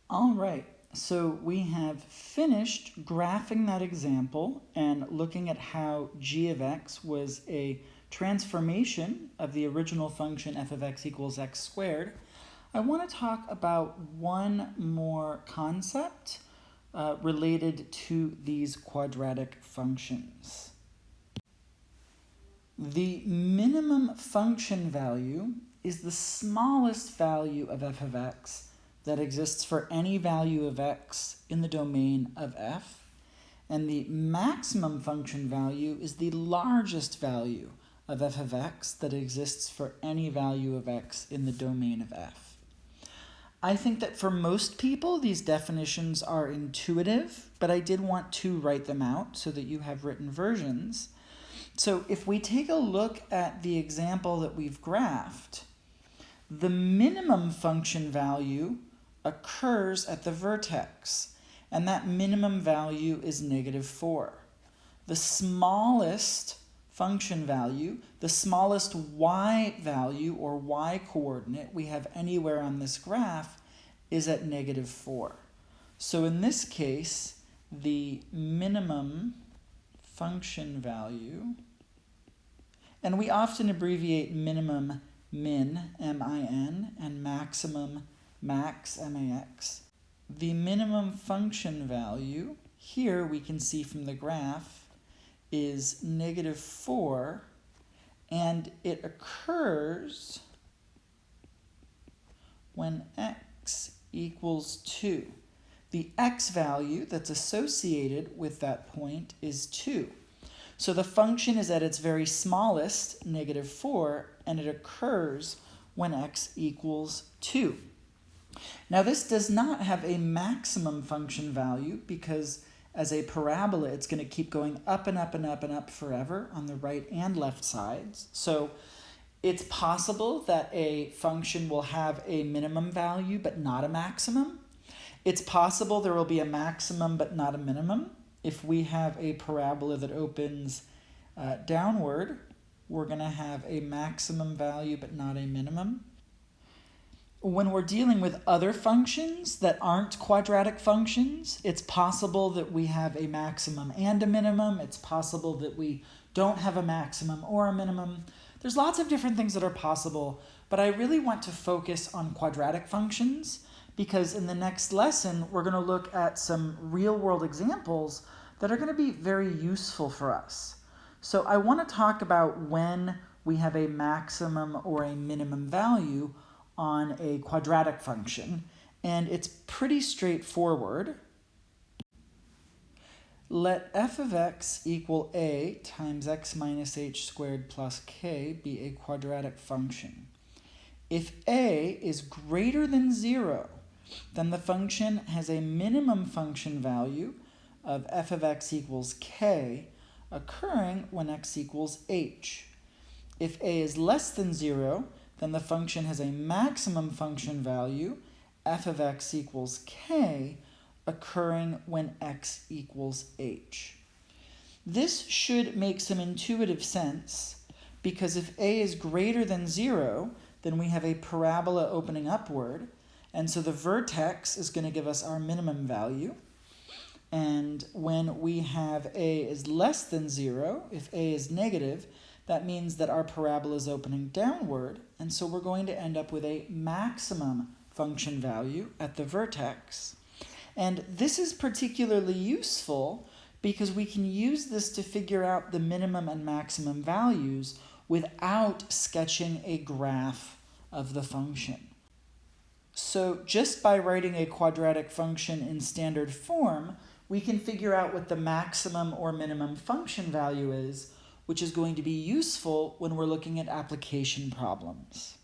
All right, so we have finished graphing that example and looking at how g of x was a transformation of the original function f of x equals x squared. I want to talk about one more concept related to these quadratic functions. The minimum function value is the smallest value of f of x that exists for any value of x in the domain of f, and the maximum function value is the largest value of f of x that exists for any value of x in the domain of f. I think that for most people these definitions are intuitive, but I did want to write them out so that you have written versions. So if we take a look at the example that we've graphed, the minimum function value occurs at the vertex, and that minimum value is -4. The smallest function value, the smallest y value or y coordinate we have anywhere on this graph is at -4. So in this case, the minimum function value, and we often abbreviate minimum min, M-I-N, and maximum max, M-A-X. The minimum function value, here we can see from the graph, is -4, and it occurs when x equals 2. The x value that's associated with that point is 2. So the function is at its very smallest, -4, and it occurs when x equals 2. Now this does not have a maximum function value because as a parabola it's going to keep going up and up and up and up forever on the right and left sides. So it's possible that a function will have a minimum value but not a maximum. It's possible there will be a maximum but not a minimum. If we have a parabola that opens downward, we're going to have a maximum value but not a minimum. When we're dealing with other functions that aren't quadratic functions, it's possible that we have a maximum and a minimum. It's possible that we don't have a maximum or a minimum. There's lots of different things that are possible, but I really want to focus on quadratic functions because in the next lesson, we're going to look at some real-world examples that are going to be very useful for us. So I want to talk about when we have a maximum or a minimum value on a quadratic function, and it's pretty straightforward. Let f of x equal a times x minus h squared plus k be a quadratic function. If a is greater than 0, then the function has a minimum function value of f of x equals k occurring when x equals h. If a is less than 0, then the function has a maximum function value, f of x equals k, occurring when x equals h. This should make some intuitive sense, because if a is greater than 0, then we have a parabola opening upward, and so the vertex is going to give us our minimum value. And when we have a is less than 0, if a is negative, that means that our parabola is opening downward, and so we're going to end up with a maximum function value at the vertex. And this is particularly useful because we can use this to figure out the minimum and maximum values without sketching a graph of the function. So just by writing a quadratic function in standard form, we can figure out what the maximum or minimum function value is, which is going to be useful when we're looking at application problems.